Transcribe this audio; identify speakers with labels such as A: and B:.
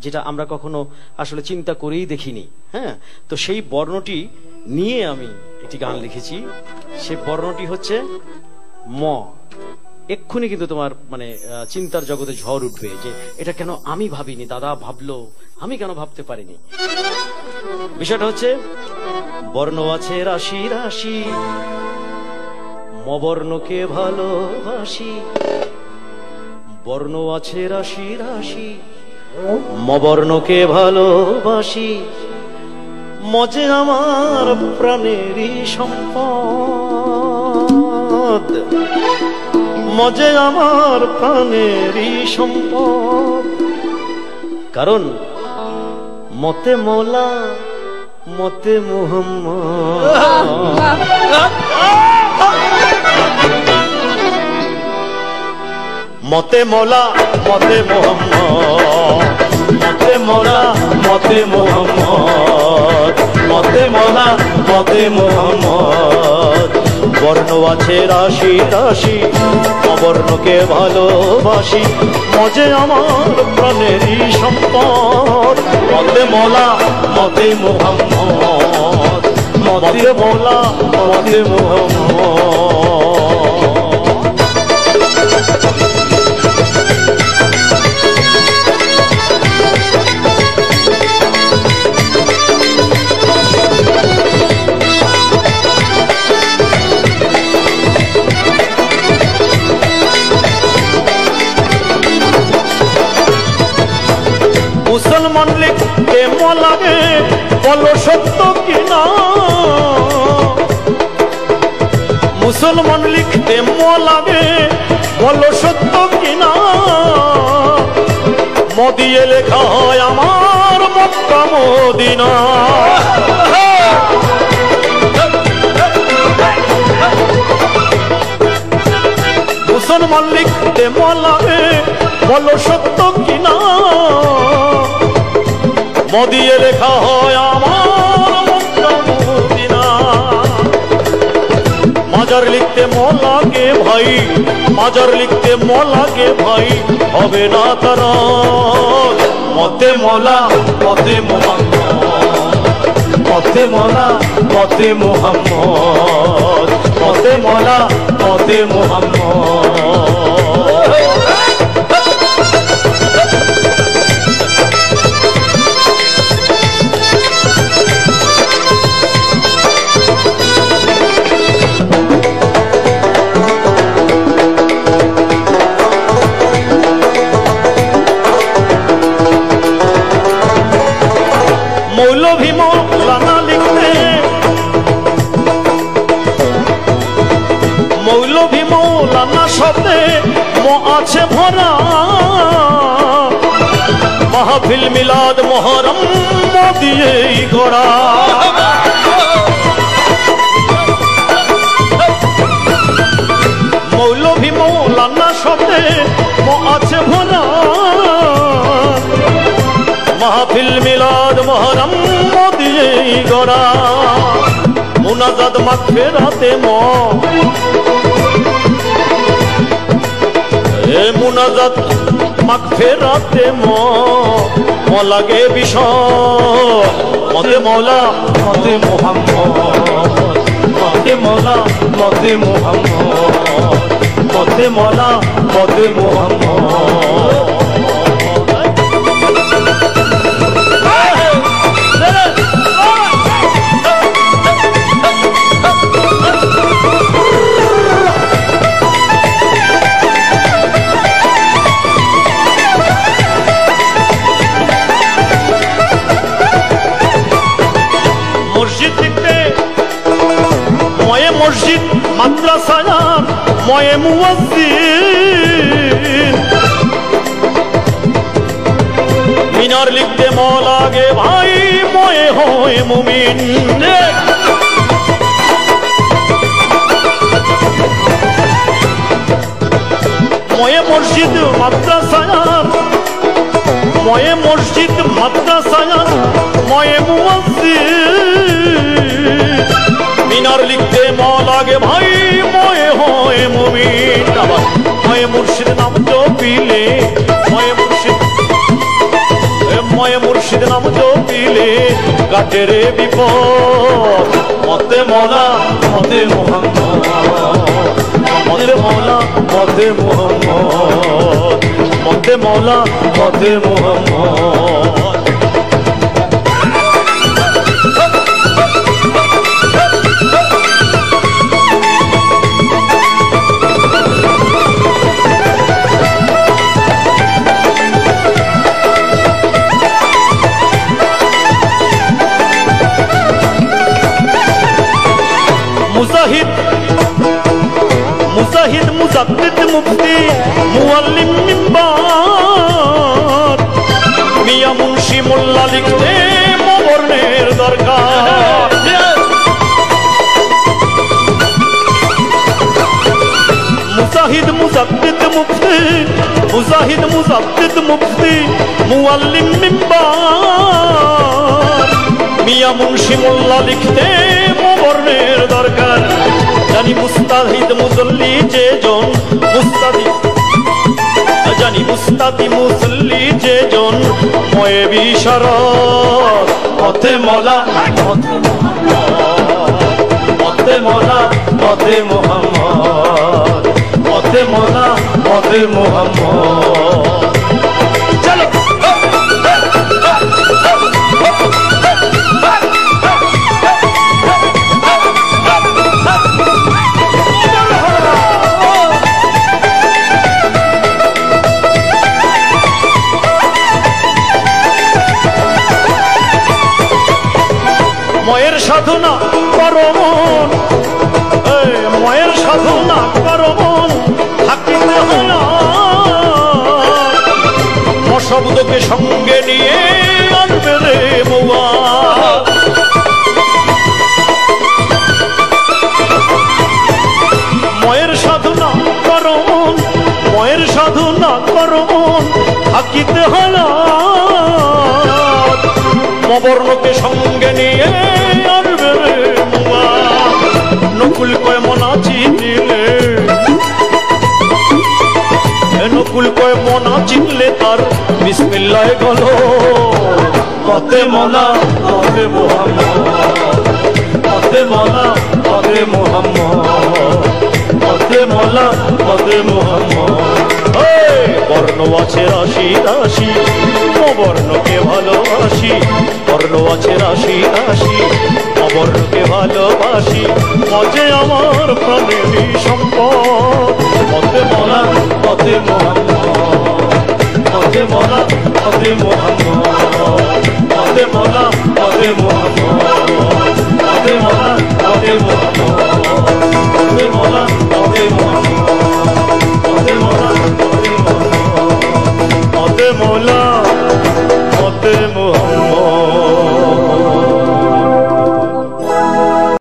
A: যেটা আমরা কখনো আসলে চিন্তা করেই দেখিনি। হ্যাঁ, তো সেই বর্ণটি নিয়ে আমি একটি গান লিখেছি। সেই বর্ণটি হচ্ছে ম। এক্ষুনি কিন্তু তোমার মানে চিন্তার জগতে ঝড় উঠবে যে এটা কেন আমি ভাবিনি, দাদা ভাবলো, আমি কেন ভাবতে পারিনি। বিষয়টা হচ্ছে বর্ণ আছে রাশি রাশি, মবর্ণকে ভালোবাসি। বর্ণ আছে রাশি রাশি, মবর্ণকে ভালোবাসি। মজে আমার প্রাণেরই সম্পদ, মজে আমার প্রাণেরই সম্পদ। কারণ মতে মৌলা মতে মুহাম্মদ। মতে মৌলা মতে মুহাম্মদ, মতে মৌলা মতে মুহাম্মদ, মতে মৌলা মতে মুহাম্মদ। বর্ণ আছে রাশি রাশি, অবর্ণকে ভালোবাসি। মজে আমার প্রাণেরই সম্পদ। মতে মৌলা মতে মুহাম্মদ, মতে মৌলা মতে মুহাম্মদ। মুসলমান লিখতে লাগে বলো সত্য কিনা, মুসলমান লিখতে লাগে বলো সত্য কিনা। মদিয়ে লেখা হয় আমার মক্কা মদিনা। মুসলমান লিখতে লাগে বলো সত্য কিনা। মদিয়ে লেখা হয় আমার মক্কা মদিনা। মাজার লিখতে লাগে ভাই, মাজার লিখতে লাগে ভাই, হবে না তারা। মতে মৌলা মতে মুহাম্মদ, মতে মৌলা মতে মুহাম্মদ, মতে মৌলা মতে মুহাম্মদ। মৌলভী মৌলানা লিখতে, মৌলভী মৌলানা শব্দে ম আছে ভরা। মাহফিল মিলাদ মহরম দিয়েই গড়া। মৌলভী মৌলানা শব্দে ম আছে ভরা। মাহফিল মিলাদ মহরম দিয়েই গড়া। মুনাজাত মাগফিরাতে ম, এ মুনাজাত মাগফিরাতে ম লাগে বিষয়। মতে মৌলা মতে মুহাম্মদ, মতে মৌলা মতে মুহাম্মদ, মতে মৌলা মতে মুহাম্মদ। মসজিদ লিখতে ময়ে মসজিদ, মাদ্রাসা ময়ে মুয়াজ্জিন। মিনার লিখতে ম লাগে ভাই, ময়ে হয় মুমিন। ময়ে মসজিদ মাদ্রাসা, ময়ে মসজিদ মাদ্রাসা ময়ে মুয়াজ্জিন। মিনার লিখতে ম লাগে ভাই, ময়ে হয় মুমিন। ময়ে মুর্শিদ নাম জপিলে, ময়ে মুর্শিদ
B: ময় মুর্শিদ নাম জপিলে কাটে রে বিপদ। মতে মৌলা মতে মোহাম্মদ, মতে মৌলা মতে মোহাম্মদ, মতে মৌলা মতে মোহাম্মদ। মুজাহিদ মুজাহিদ মুজাদ্দিদ মুফতি মুআল্লিম মিম্বার, মিয়া মুন্সি মোল্লা লিখতে বর্ণের দরকার। মুজাহিদ মুজাদ্দিদ মুফতি, মুজাহিদ মুজাদ্দিদ মুফতি মুআল্লিম মিম্বার, মিয়া মুন্সি মোল্লা লিখতে বর্ণের দরকার। জানি মুস্তাহিদ মুসল্লি যে জন, মুস্তাহিদ জানি মুস্তাদি মুসল্লি যে জন ময়ে বিশারত। মতে মৌলা মতে মৌলা মতে মোহাম্মদ, মতে মৌলা মতে মোহাম্মদ। চলো ময়ের সাধনা করো মন, ময়ের সাধনা করো মন, থাকিতে হল শব্দকে সঙ্গে নিয়ে আনবে রে বৌয়া। ময়ের সাধনা করো মন, ময়ের সাধনা করো মন, থাকিতে হল মবর্ণকে সঙ্গে নিয়ে আনবে রে বৌয়া। নকুল কয় মনা চিনিলে, নকুল কয় মনা চিনলে তার বিসমিল্লাহ গেল। মতে মৌলা মতে মোহাম্মদ, মতে মৌলা মতে মোহাম্মদ, মতে মৌলা মতে মোহাম্মদ। বর্ণ আছে রাশি রাশি, অবর্ণকে ভালোবাসি। বর্ণ আছে রাশি রাশি, অবর্ণকে ভালোবাসি। মজে আমার প্রাণেরই সম্পদ। মতে মৌলা মতে মোহাম্মদ, মতে মৌলা মতে মোহাম্মদ।